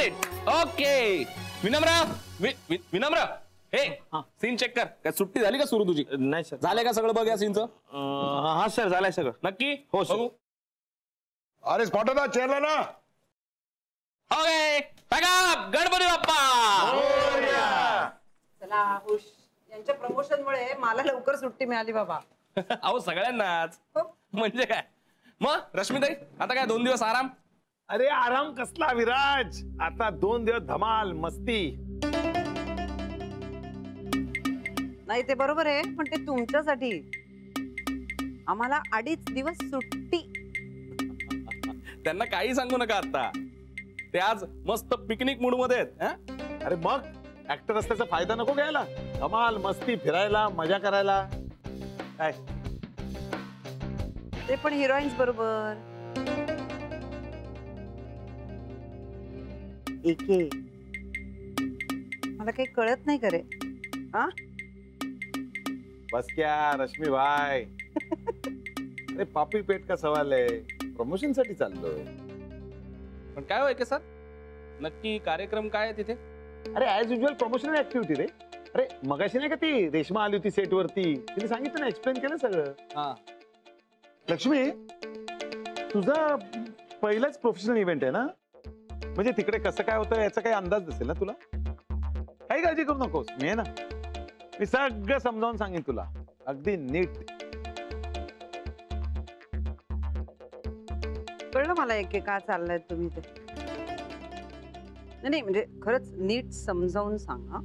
Got it. Okay विनम्र विनम्र हे सीन चेक कर. काय सुट्टी झाली का सुरू तुझी? नाही सर. झाले का सगळं बघ या सीनचं? हा सर झालंय सगळं. नक्की? हो सर. अरे स्पॉट ना चेअरला ना. ओके गणपती बाप्पा. चला हुश. यांच्या प्रमोशन मुळे मला लवकर सुट्टी मिळाली बाबा. अहो सगळ्यांनाच. म्हणजे काय मग रश्मीताई आता काय 2 दिवस आराम? अरे आराम कसला विराज, आता 2 दिवस धमाल मस्ती. नाही ते बरोबर आहे, पण ते तुमच्यासाठी. आम्हाला 2.5 दिवस सुट्टी. त्यांना काही सांगू नका आता. ते आज मस्त पिकनिक मूड मध्ये आहेत. अरे मग ऍक्टर असल्याचा फायदा नको घ्यायला? धमाल मस्ती, फिरायला मजा करायला. काय ते पण हिरोईन्स बरोबर. एके मला काही कळत नाही करे. हा बस क्या रश्मी भाई. अरे पापी पेट का सवाल आहे. प्रमोशन साठी चाललोय. पण काय होय सर नक्की कार्यक्रम काय आहे तिथे? अरे ऍज युजल प्रमोशनल ऍक्टिव्हिटी रे. अरे मगाशी नाही का ती रेश्मा आली होती सेट वरती, तिने सांगितलं ना, एक्सप्लेन केलं सगळं. लक्ष्मी तुझा पहिलाच प्रोफेशनल इव्हेंट आहे ना, म्हणजे तिकडे कसं काय होतं याचा काही अंदाज नसेल ना तुला. काही काळजी करू नकोस, मी आहे ना, मी सगळं समजावून सांगेन तुला अगदी नीट. कळलं मला एके का चाललंय तुम्ही ते. नाही म्हणजे खरंच नीट समजावून सांगा.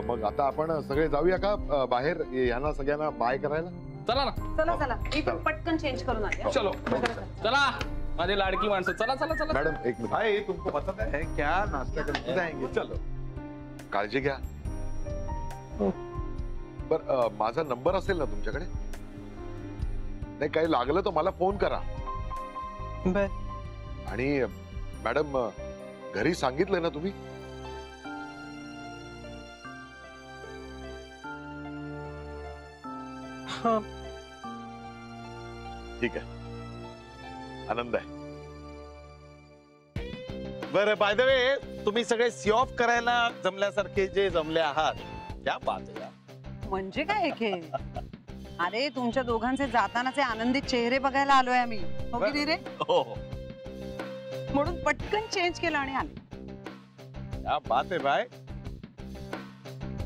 मग आता आपण सगळे जाऊया का बाहेर यांना सगळ्यांना बाय करायला? चला ना. चला चला मी पण पटकन चेंज करून आले. चलो चला माझी लाडकी माणसं. चला चला चला. मॅडम एक मिनिट. भाई तुमको पता है क्या, नाश्ता करके जाएंगे. चलो काळजी घ्या. बर माझा नंबर असेल ना तुमच्याकडे? नाही काही लागलं तर मला फोन करा. आणि मॅडम घरी सांगितलंय ना तुम्ही? ठीक आहे, आनंद आहे. बरं बाय द वे तुम्ही सगळे सी ऑफ करायला जमल्यासारखे जे जमले आहात, क्या बात आहे. म्हणजे काय एके. अरे तुमच्या दोघांचे जातानाचे आनंदी चेहरे बघायला आलोय आम्ही. हो की नाही रे? हो म्हणून पटकन चेंज केलं आणि आले. क्या बात आहे बाय.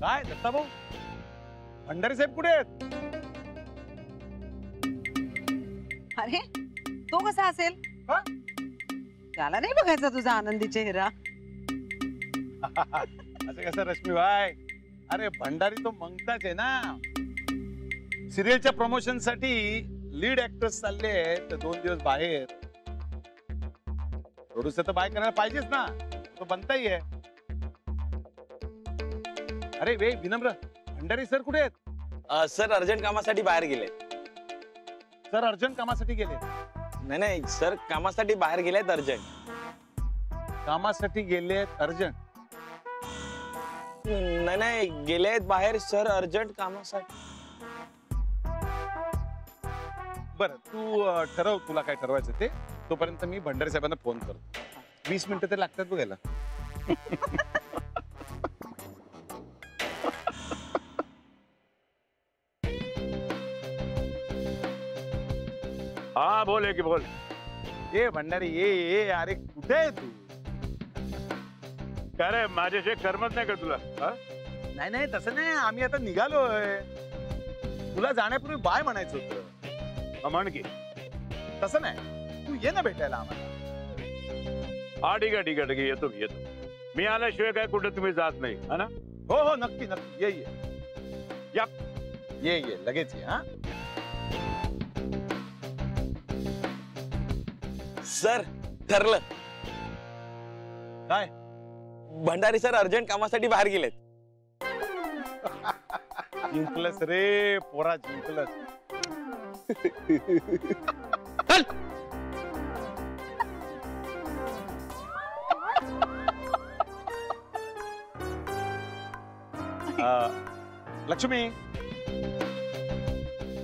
काय दत्ता भाऊ, भंडारी साहेब कुठे आहेत? अरे तो कसा असेल? त्याला नाही बघायचा तुझा आनंदी चेहरा. असं कसं रश्मी भाई. अरे भंडारी तो मंगताच आहे ना. सिरियलच्या प्रमोशन साठी लीड ऍक्टर्स चालले आहेत, 2 दिवस बाहेर. प्रोड्युसर तर बाय करायला पाहिजेच ना, तो बनताही आहे. अरे वे विनम्र, भंडारी सर कुठे आहेत? सर अर्जंट कामासाठी बाहेर गेले. सर अर्जंट कामासाठी गेले? नाही नाही सर कामासाठी बाहेर गेलेत अर्जंट. कामासाठी गेलेत अर्जंट? नाही नाही गेलेत बाहेर सर अर्जंट कामासाठी. बरं तू ठरव तुला काय ठरवायचं ते. तोपर्यंत मी भंडारी साहेबांना फोन करतो. 20 मिनिटं तरी लागतात बघायला. हा बोल की बोल. ये भंडारी ये अरे कुठे आहे तू? काय रे माझ्याशिवाय करमत नाही का तुला? नाही नाही तसं नाही, आम्ही आता निघालोय. तुला जाण्यापूर्वी बाय म्हणायचं होतं. म्हण की. तसं नाही, तू ये ना भेटायला आम्हाला. हा ठीक आहे ठीक आहे ठीक आहे, येतो येतो. मी आल्याशिवाय काय कुठे तुम्ही जात नाही हा ना? हो हो नक्की नक्की ये या. ये लगेच ये. हा सर ठरलं. काय? भंडारी सर अर्जंट कामासाठी बाहेर गेलेत. जिंकलंस रे पोरा, जिंकलंस. लक्ष्मी,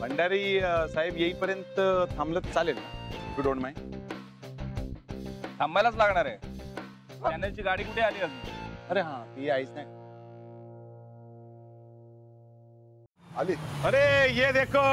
भंडारी साहेब येईपर्यंत थांबलं तर चालेल ना? You don't mind? थांबायलाच लागणार आहे. चॅनलची गाडी कुठे आली अजून? अरे हा ती आईच नाही. आली. अरे ये देखो.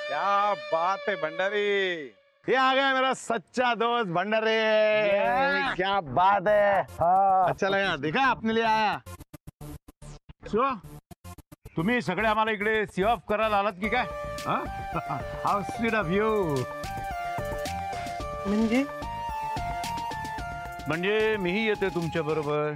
क्या बात है भंडारी. ये आ गया मेरा सच्चा दोस्त भंडारी. क्या बात है. अच्छा लगा. देखा आपने लिए आया. तुम्ही सगळे आम्हाला इकडे सी ऑफ करायला आलात की काय? How sweet of you. म्हणजे मीही येते तुमच्या बरोबर.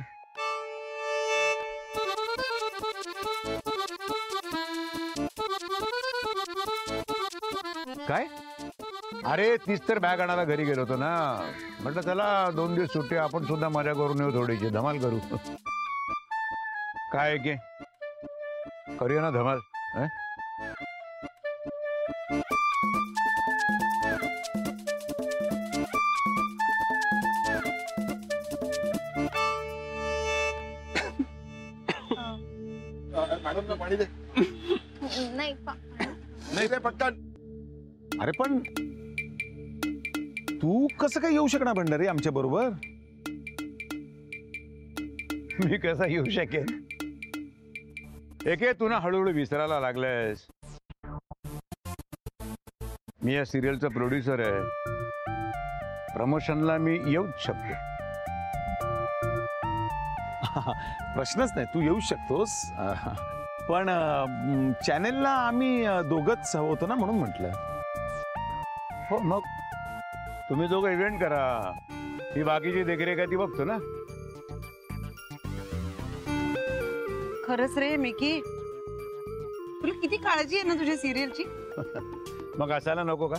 काय? अरे तीच तर बॅग आणायला घरी गेलो होतो ना. म्हटलं चला 2 दिवस सुट्टी, आपण सुद्धा मजा करून येऊ, थोडीशी धमाल करू. काय की करूया ना धमाल. मॅडमला पाणी दे. नाही नाही रे पटकन. अरे पण तू कसं काय येऊ शकणार भंडारी आमच्या बरोबर? मी कसा येऊ शकेन? एके तू ना हळूहळू विसरायला लागलायस. मी या सिरियलचा प्रोड्युसर आहे. प्रमोशनला मी येऊच शकतो. प्रश्नच नाही, तू येऊ शकतोस. पण चॅनेलला आम्ही दोघंच होतो ना, म्हणून म्हटलं. हो मग तुम्ही दोघं इव्हेंट करा. ही बाकीची देखरेख आहे ती बघतो ना. खरंच रे मिकी, तुला किती काळजी आहे ना तुझ्या सिरियलची. मग असायला नको का?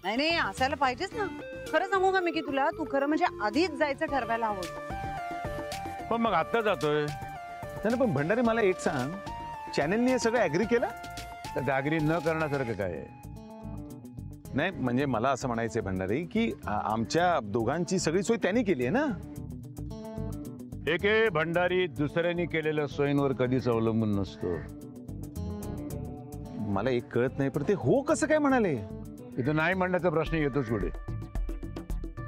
नाही नाही, असायला पाहिजेच ना. खरं सांगू का मिकी तुला, तू खरं म्हणजे आधीच जायचं ठरवायला हवं. पण मग आत्ता जातोय. नाही पण भंडारी मला एक सांग, चॅनेलने हे सगळं ऍग्री केलं? तर दागरी न करण्यासारखं काय आहे? नाही म्हणजे मला असं म्हणायचंय भंडारी की आमच्या दोघांची सगळी सोय त्यांनी केली आहे ना. एके भंडारी दुसऱ्यांनी केलेल्या सोयींवर कधीच अवलंबून नसतो. मला एक कळत नाही, पण ते हो कसं काय म्हणाले? इथं नाही म्हणण्याचा प्रश्न येतोच पुढे.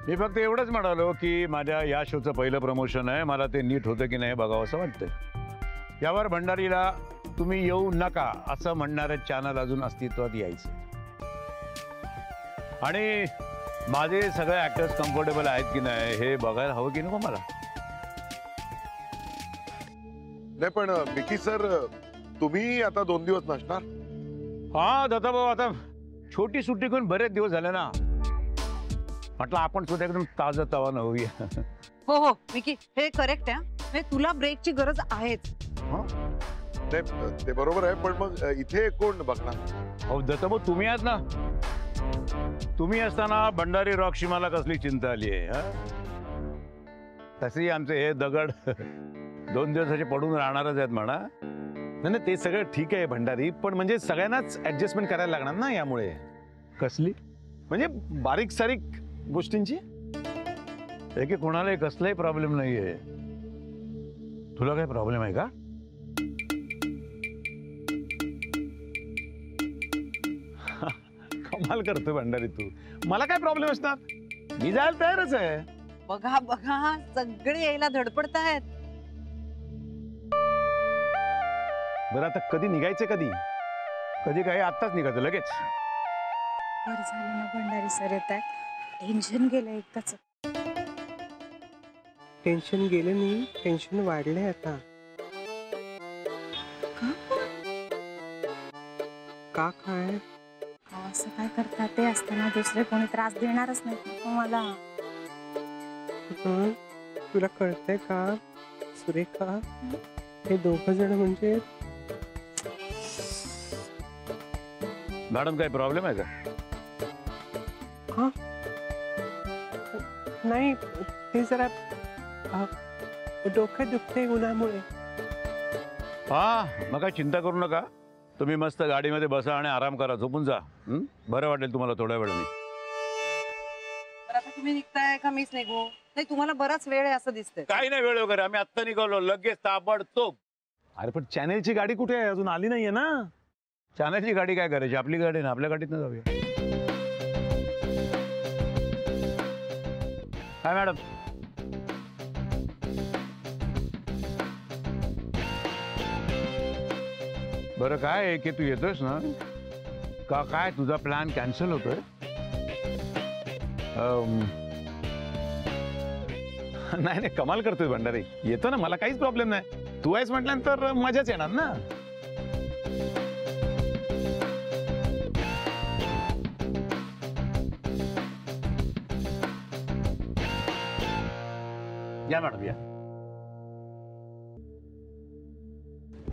मी फक्त एवढंच म्हणालो की माझ्या या शोचं पहिलं प्रमोशन आहे, मला ते नीट होतं की नाही बघावं असं वाटतंय. यावर भंडारीला तुम्ही येऊ नका असं म्हणणारं चॅनल अजून अस्तित्वात यायचं. आणि माझे सगळे ऍक्टर्स कम्फर्टेबल आहेत की नाही हे बघायला हवं की नको मला. नाही पण विकी सर, तुम्ही आता 2 दिवस नसणार. हा दत्ताभाऊ, आता छोटी सुट्टी करून बरेच दिवस झाले ना. म्हटलं आपण सुद्धा एकदम ताजं तवानं होऊया. हो हो मिकी, हे करेक्ट आहे. म्हणजे तुला ब्रेकची गरज आहेच. नाही ते बरोबर आहे, पण मग इथे कोण बघणार? हो दत्ताभाऊ, तुम्ही आहात ना. तुम्ही असताना भंडारी रॉकशी मला कसली चिंता आली आहे? तशी आमचे हे दगड 2 दिवसाचे पडून राहणारच आहेत म्हणा. नाही ते सगळं ठीक आहे भंडारी, पण म्हणजे सगळ्यांनाच ऍडजस्टमेंट करायला लागणार ना यामुळे. कसली? म्हणजे बारीक सारीक गोष्टींची. एके कोणालाही कसलाही प्रॉब्लेम नाहीये. तुला काही प्रॉब्लेम आहे का? कमाल करतोय भंडारी तू. मला काय प्रॉब्लेम असणार? मी जायला तयारच आहे. बघा बघा, सगळे यायला धडपडतायत. बरं आता कधी निघायचं? कधी कधी काही आत्ताच निघायचं लगेच. बरं झालं ना भंडारी सर येत आहे. टेन्शन गेलं एकदाच. टेन्शन गेलं नाही, टेन्शन वाढलंय आता. का काय? असं काय करतात ते असताना दुसरे कोणी त्रास देणारच नाही मला. तुला कळतंय का सुरेखा, हे 2 जण म्हणजे मॅडम काही प्रॉब्लेम आहे का? नाही, ते जरा डोकं दुखते उन्हामुळे. हा, मग काय चिंता करू नका. तुम्ही मस्त गाडीमध्ये बसा आणि आराम करा, झोपून जा. बरं वाटेल तुम्हाला थोड्या वेळाने. तर आता तुम्ही निघताय का मीच निघू? नाही, तुम्हाला बराच वेळ आहे असं दिसतंय. काही नाही वेळ वगैरे, आम्ही आत्ता निघालो लगेच ताबडतोब. अरे पण चॅनेलची गाडी कुठे आहे? अजून आली नाहीये ना. चॅनलची गाडी काय करायची? आपली गाडी ना, आपल्या गाडीतनं जाऊया. काय मॅडम? बरं काय आहे की तू येतोयस ना का? काय तुझा प्लॅन कॅन्सल होतोय? नाही नाही, कमाल करतोय भंडारी. येतो ना, मला काहीच प्रॉब्लेम नाही. तू आहेस म्हटल्यानंतर मजाच येणार ना. या मॅडम या.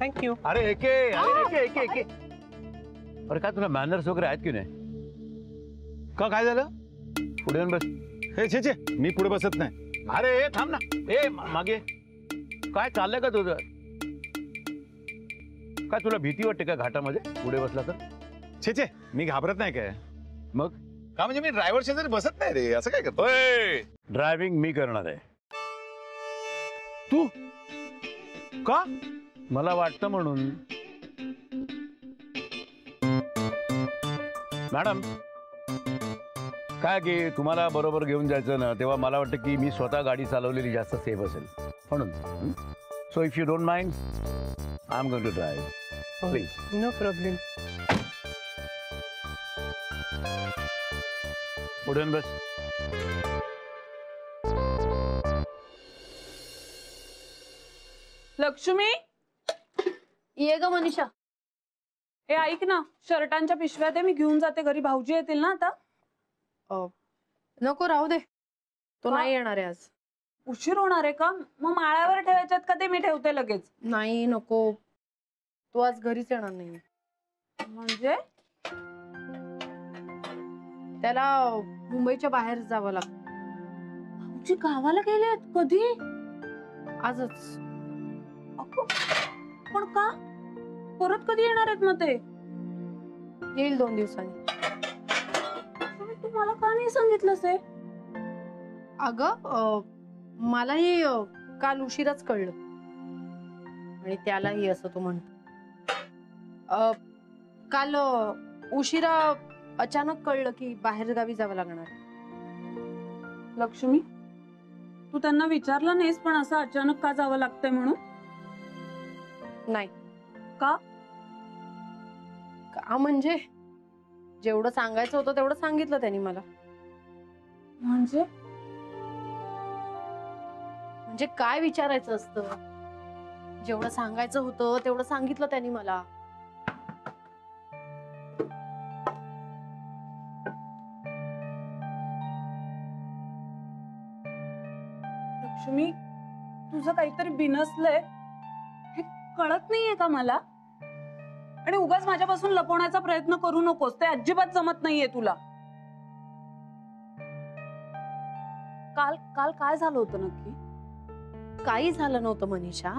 थँक्यू. अरे एके, अरे एके एके. अरे काय तुला मॅनर्स वगैरे आहेत की नाही? का काय झालं? पुढे येऊन बस. हे छे छे, मी पुढे बसत नाही. अरे ए, थांब ना. ए मागे काय चाललंय का तुझं? काय तुला भीती वाटते का घाटामध्ये पुढे बसला तर? छे छे, मी घाबरत नाही काय. मग का म्हणजे मी ड्रायव्हर शेजारी बसत नाही रे. असं काय करतो? ड्रायव्हिंग मी करणार आहे. तू का? मला वाटतं म्हणून. मॅडम काय की तुम्हाला बरोबर घेऊन जायचं ना, तेव्हा मला वाटतं की मी स्वतः गाडी चालवलेली जास्त सेफ असेल म्हणून. So if you don't mind, I am going to drive please. No problem. पुढे येऊन बस. लक्ष्मी, ये ग मनीषा. ए ऐक ना, शर्टांच्या पिशव्या ते मी घेऊन जाते घरी. भाऊजी येतील ना आता? नको, राहू दे. तो का? नाही येणार आहे आज. उशीर होणार आहे का? मग माळ्यावर ठेवायच्यात का ते मी ठेवते लगेच? नाही, नको. तो आज घरीच येणार नाही. म्हणजे त्याला मुंबईच्या बाहेर जावं लागतं. भाऊजी गावाला गेलेत? कधी? आजच. अगं, पण का? परत कधी येणार आहेत मग ते? येईल 2 दिवसांनी. तुम्हाला का नाही सांगितलंस हे? अगं, मलाही काल उशिराच कळलं. आणि त्यालाही असं तो म्हणतो. काल उशिरा अचानक कळलं की बाहेर गावी जावं लागणार. लक्ष्मी, तू त्यांना विचारलं नाहीस पण असं अचानक का जावं लागतंय म्हणून? नाही. का? का म्हणजे जेवढं सांगायचं होतं तेवढं सांगितलं त्यांनी मला. म्हणजे म्हणजे काय विचारायचं असतं? जेवढं सांगायचं होतं तेवढं सांगितलं त्यांनी मला. लक्ष्मी, तुझं काहीतरी बिनसलंय हे कळत नाहीये का मला? आणि उगाच माझ्यापासून लपवण्याचा प्रयत्न करू नकोस. ते अजिबात जमत नाहीये तुला. काल काल काय झालं होतं नक्की? काही झालं नव्हतं मनीषा.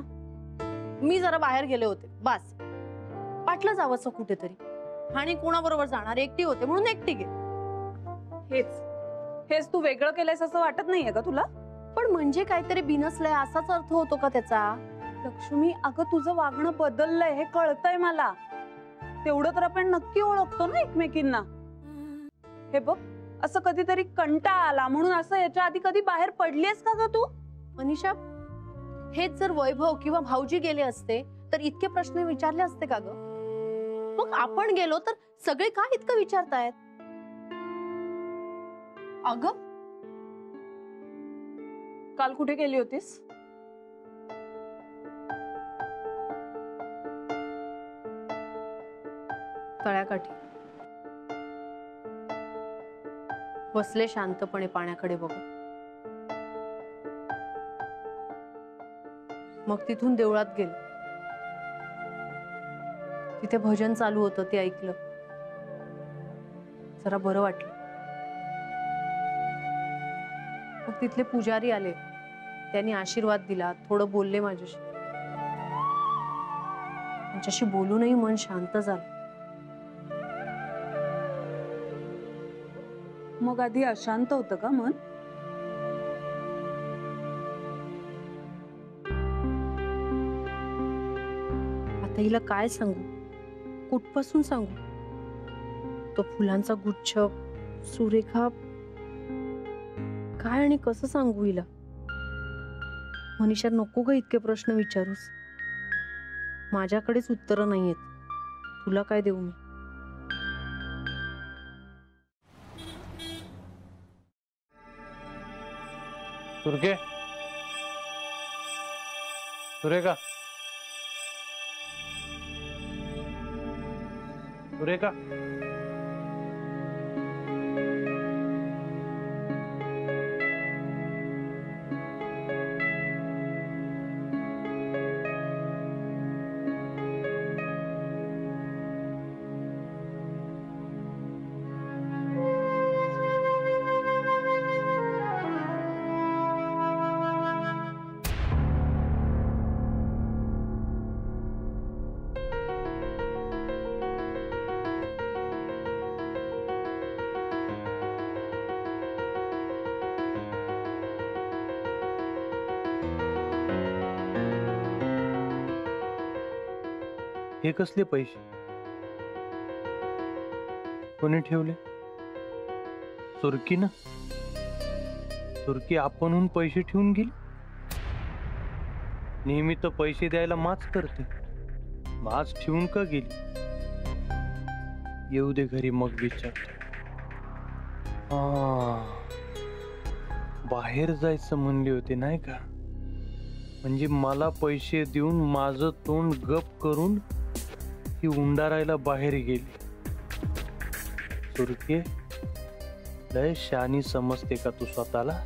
मी जरा बाहेर गेले होते, बस. वाटलं जावंसं कुठेतरी. आणि कोणाबरोबर जाणार? एकटी होते म्हणून एकटी गेले. हेच तू वेगळं केलंयस असं वाटत नाहीये का तुला? पण म्हणजे काहीतरी बिनसलंय असाच अर्थ होतो का त्याचा? लक्ष्मी, अगं तुझं वागणं बदललंय हे कळतंय मला. तेवढं तर आपण नक्की ओळखतो ना एकमेकींना. हे बघ, असं कधीतरी कंटाळा आला म्हणून असं याच्या आधी कधी बाहेर पडलीस का ग तू? मनीषा, हेच जर वैभव किंवा भाऊजी गेले असते तर इतके प्रश्न विचारले असते का ग? मग आपण गेलो तर सगळे का इतकं विचारतायत? अगं, काल कुठे गेली होतीस? तळ्याकाठी बसले शांतपणे पाण्याकडे बघत. मग तिथून देवळात गेले. तिथे भजन चालू होतं ते ऐकलं. जरा बरं वाटलं. मग तिथले पुजारी आले, त्यांनी आशीर्वाद दिला, थोडं बोलले माझ्याशी. त्यांच्याशी बोलूनही मन शांत झालं. मग आधी अशांत होतं का मन? आता हिला काय सांगू, कुठपासून सांगू? तो फुलांचा गुच्छ, सुरेखा, काय आणि कसं सांगू हिला? मनीषा, नको ग इतके प्रश्न विचारूस. माझ्याकडेच उत्तरं नाहीयेत, तुला काय देऊ मी? सुरके, सुरेखा, सुरेखा, हे कसले पैसे कोणी ठेवले? सुरकी ना? सुरकी आपणहून पैसे ठेवून गेली. नेहमी तर पैसे द्यायला माच करते, माच ठेवून का गेली? येऊ दे घरी मग विचारते. बाहेर जायचं म्हणले होते नाही का? म्हणजे मला पैसे देऊन माझं तोंड गप करून ही उंडारायला बाहेर गेली. सुरके, लय शानी समजते का तू स्वतःला?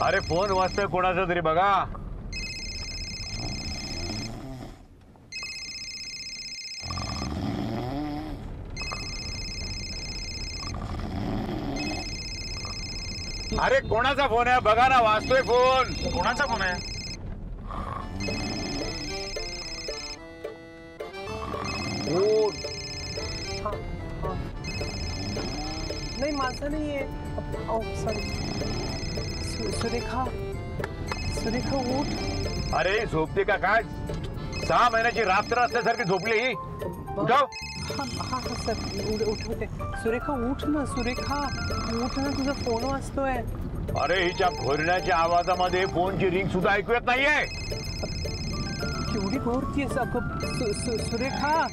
अरे फोन वाजतोय कोणाचा तरी बघा. अरे कोणाचा फोन आहे बघा ना, वाजतोय फोन. कोणाचा फोन आहे? नाही, माझा नाहीये. सॉरी. सुरेखा, सुरेखा उठ. अरे झोपते का काय? 6 महिन्याची रात्र असल्यासारखी झोपली ही. उठाव. हा सर, उठवते. सुरेखा उठ ना, सुरेखा उठ ना, तुझा फोन वाजतोय. अरे हिच्या घोरण्याच्या आवाजामध्ये फोनची रिंग सुद्धा ऐकू येत नाहीये. केवढी घोरतीयस सुरेखा.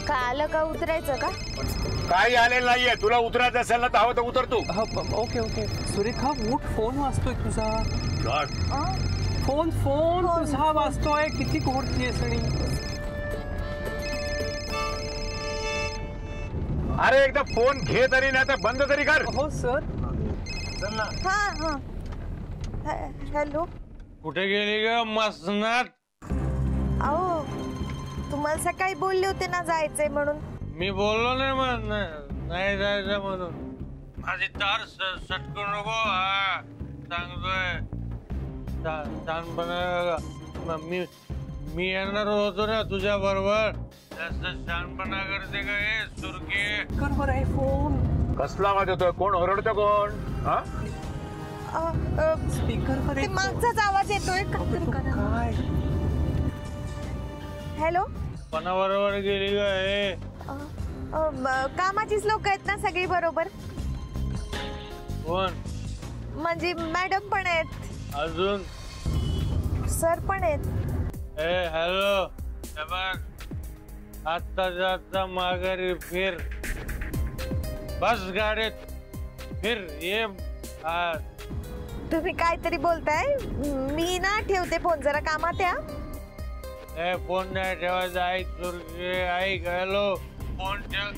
काय आलं का? उतरायचं का? काही आलेलं नाहीये. तुला उतरायचं असेल ना तर हवं तर उतर तू. Okay okay. सुरेखा उठ, फोन वाजतोय तुझा. फोन फोन तुझा वाजतोय. किती घोरतीयस आणि. अरे एकदा फोन घे तरी, नाही तर बंद तरी कर. हो सर. चल ना. हा. हॅलो. कुठे गेली ग मसनात? अहो तुम्हाला सकाळी बोलले होते ना जायचंय म्हणून. मी बोललो नाही मग नाही जायचं म्हणून. माझी तार सटकू नको. हा सांगतोय शहाणपणा. मी येणार होतो ना तुझ्या बरोबर. जास्त शहाणपणा करते का हे सुरके? कर बरं आहे फोन. कसला आवाज येतोय? कोण ओरडतं कोण? हा स्पीकर ते मागचाच आवाज येतोय. काय हॅलो, कोणाबरोबर गेली का हे? कामाचीच लोक आहेत ना सगळी बरोबर. कोण? म्हणजे मॅडम पण आहेत, अजून सर पण आहेत. ए हॅलो, आता जाता माघारी फिर. बस गाडीत फिर. ये तुम्ही काहीतरी बोलताय. मी ना ठेवते फोन, जरा कामात या. फोन नाही ठेवायचा. ऐक सुरके, ऐक. हॅलो, फोन ठेव.